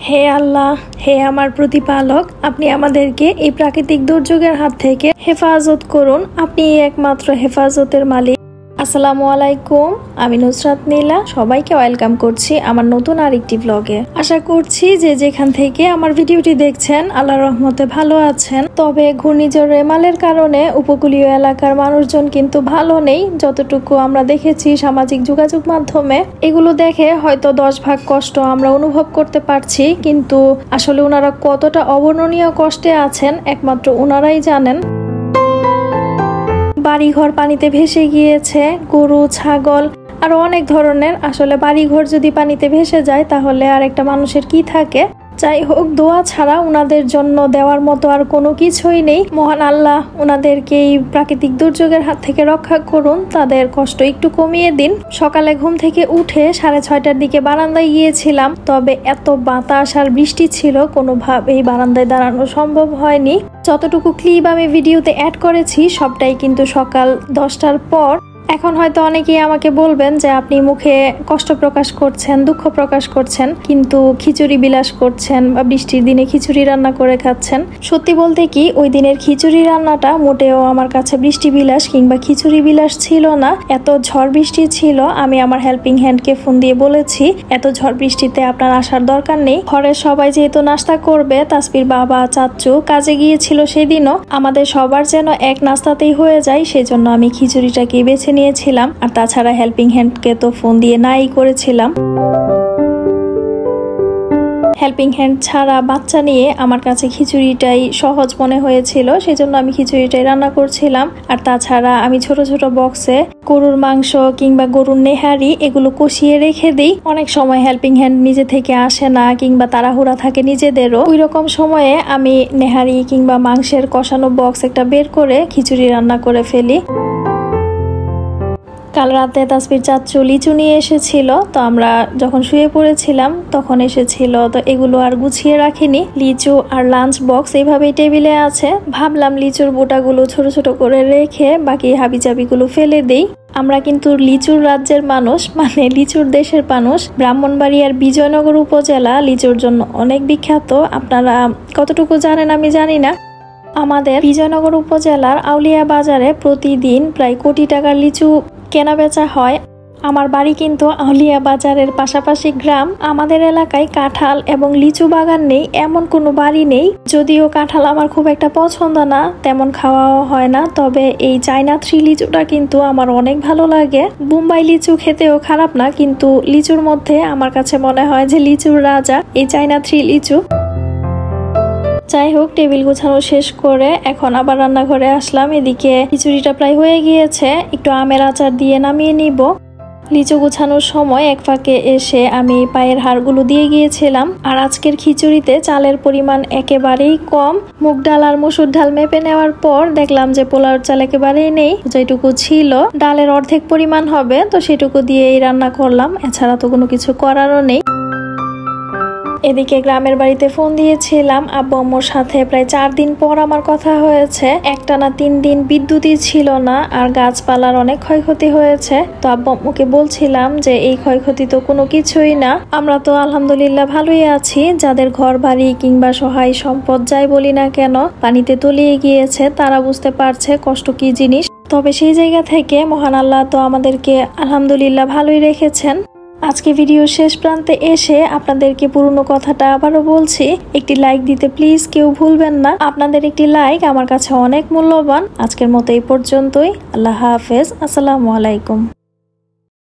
হে আল্লাহ, হে আমার প্রতিপালক, আপনি আমাদেরকে এই প্রাকৃতিক দুর্যোগের হাত থেকে হেফাজত করুন। আপনি একমাত্র হেফাজতের মালিক। আসসালামু আলাইকুম, আমি নুসরাত নীলা। সবাইকে ওয়েলকাম করছি আমার নতুন আরেকটি ব্লগে। আশা করছি যে যেখান থেকে আমার ভিডিওটি দেখছেন আল্লাহর রহমতে ভালো আছেন। তবে ঘূর্ণিঝড় রেমালের কারণে উপকূলীয় এলাকার মানুষজন কিন্তু ভালো নেই। যতটুকু আমরা দেখেছি সামাজিক যোগাযোগ মাধ্যমে, এগুলো দেখে হয়তো 10 ভাগ কষ্ট আমরা অনুভব করতে পারছি, কিন্তু আসলে ওনারা কতটা অবর্ণনীয় কষ্টে আছেন একমাত্র ওনারাই জানেন। বাড়িঘর পানিতে ভেসে গিয়েছে, গরু, ছাগল আরো অনেক ধরনের। আসলে বাড়িঘর যদি পানিতে ভেসে যায় তাহলে আর একটা মানুষের কি থাকে। যাই হোক, দোয়া ছাড়া ওনাদের জন্য দেওয়ার মতো আর কোনো কিছুই নেই। মহান আল্লাহ ওনাদেরকে এই প্রাকৃতিক দুর্যোগের হাত থেকে রক্ষা করুন, তাদের কষ্ট একটু কমিয়ে দিন। সকালে ঘুম থেকে উঠে 6:30টার দিকে বারান্দায় গিয়েছিলাম, তবে এত বাতাস আর বৃষ্টি ছিল কোনোভাবেই বারান্দায় দাঁড়ানো সম্ভব হয়নি। যতটুকু ক্লিপ আমি ভিডিওতে অ্যাড করেছি সবটাই কিন্তু সকাল 10টার পর। এখন হয়তো অনেকেই আমাকে বলবেন যে আপনি মুখে কষ্ট প্রকাশ করছেন, দুঃখ প্রকাশ করছেন, কিন্তু খিচুড়ি বিলাস করছেন বা বৃষ্টির দিনে খিচুড়ি রান্না করে খাচ্ছেন। সত্যি বলতে কি, ওই দিনের খিচুড়ি রান্নাটা মোটেও আমার কাছে বৃষ্টি বিলাস কিংবা খিচুড়ি বিলাস ছিল না। এত ঝড় বৃষ্টি ছিল, আমি আমার হেল্পিং হ্যান্ডকে ফোন দিয়ে বলেছি এত ঝড় বৃষ্টিতে আপনার আসার দরকার নেই। ঘরের সবাই যেহেতু নাস্তা করবে, তাসবির বাবা, চাচ্চু কাজে গিয়েছিল সেদিনও, আমাদের সবার যেন এক নাস্তাতেই হয়ে যায়, সেজন্য আমি খিচুড়িটাকে বেছে নিয়েছিলাম। আর তাছাড়া হেল্পিং হ্যান্ডকে তো ফোন দিয়ে নাই করেছিলাম। হেল্পিং হ্যান্ড ছাড়া বাচ্চা নিয়ে আমার কাছে খিচুড়িটাই সহজ মনে হয়েছিল, সেজন্য আমি খিচুড়িটাই রান্না করছিলাম। আর তাছাড়া আমি ছোট ছোট বক্সে গরুর মাংস কিংবা গরুর নেহারি এগুলো কষিয়ে রেখে দিই। অনেক সময় হেল্পিং হ্যান্ড নিজে থেকে আসে না কিংবা তাড়াহুড়া থাকে নিজেদেরও, ওই রকম সময়ে আমি নেহারি কিংবা মাংসের কষানো বক্স একটা বের করে খিচুড়ি রান্না করে ফেলি। কাল রাতে তাসবির চাচ্চু লিচু নিয়ে এসেছিল, তো আমরা যখন শুয়ে পড়েছিলাম তখন এসেছিল, তো এগুলো আর গুছিয়ে রাখিনি। লিচু আর লাঞ্চ বক্স এইভাবেই টেবিলে আছে। ভাবলাম লিচুর বোটাগুলো ছোট ছোট করে রেখে বাকি হাবিজাবিগুলো ফেলে দেই। আমরা কিন্তু লিচুর রাজ্যের মানুষ, মানে লিচুর দেশের মানুষ। ব্রাহ্মণবাড়িয়ার বিজয়নগর উপজেলা লিচুর জন্য অনেক বিখ্যাত। আপনারা কতটুকু জানেন আমি জানি না। আমাদের বিজয়নগর উপজেলার আউলিয়া বাজারে প্রতিদিন প্রায় কোটি টাকার লিচু কেনা বেচা হয়। আমার বাড়ি কিন্তু আউলিয়া বাজারের পাশাপাশি গ্রাম। আমাদের এলাকায় কাঁঠাল এবং লিচু বাগান নেই, এমন কোনো বাড়ি নেই। যদিও কাঁঠাল আমার খুব একটা পছন্দ না, তেমন খাওয়াও হয় না, তবে এই চায়না 3 লিচুটা কিন্তু আমার অনেক ভালো লাগে। বোম্বাই লিচু খেতেও খারাপ না, কিন্তু লিচুর মধ্যে আমার কাছে মনে হয় যে লিচুর রাজা এই চায়না 3 লিচু। যাই হোক, টেবিল গোছানো শেষ করে এখন আবার রান্নাঘরে আসলাম। এদিকে খিচুড়িটা প্রায় হয়ে গিয়েছে, একটু আমের আচার দিয়ে নামিয়ে নিব। লিচু গোছানোর সময় এক ফাঁকে এসে আমি পায়ের হাড়গুলো দিয়ে গিয়েছিলাম। আর আজকের খিচুড়িতে চালের পরিমাণ একেবারেই কম। মুগ ডাল আর মসুর ডাল মেপে নেওয়ার পর দেখলাম যে পোলাওর চাল একেবারেই নেই, যেটুকু ছিল ডালের অর্ধেক পরিমাণ হবে, তো সেটুকু দিয়েই রান্না করলাম। এছাড়া তো কোনো কিছু করারও নেই। এদিকে গ্রামের বাড়িতে ফোন দিয়েছিলাম আব্বু আম্মুর সাথে, প্রায় 4 দিন পর আমার কথা হয়েছে। একটানা 3 দিন বিদ্যুৎই ছিল না, আর গাছপালার অনেক ক্ষয়ক্ষতি হয়েছে। তো আব্বু আম্মুকে বলছিলাম যে এই ক্ষয়ক্ষতি তো কোনো কিছুই না, আমরা তো আলহামদুলিল্লাহ ভালোই আছি। যাদের ঘর বাড়ি কিংবা সহায় সম্পদ যাই বলি না কেন পানিতে তলিয়ে গিয়েছে, তারা বুঝতে পারছে কষ্ট কি জিনিস। তবে সেই জায়গা থেকে মহান আল্লাহ তো আমাদেরকে আলহামদুলিল্লাহ ভালোই রেখেছেন। আজকে ভিডিও শেষ প্রান্তে এসে আপনাদেরকে পুরনো কথাটা আবারও বলছি, একটি লাইক দিতে প্লিজ কেউ ভুলবেন না। আপনাদের একটি লাইক আমার কাছে অনেক মূল্যবান। আজকের মতো এই পর্যন্তই। আল্লাহ হাফেজ, আসসালামু আলাইকুম।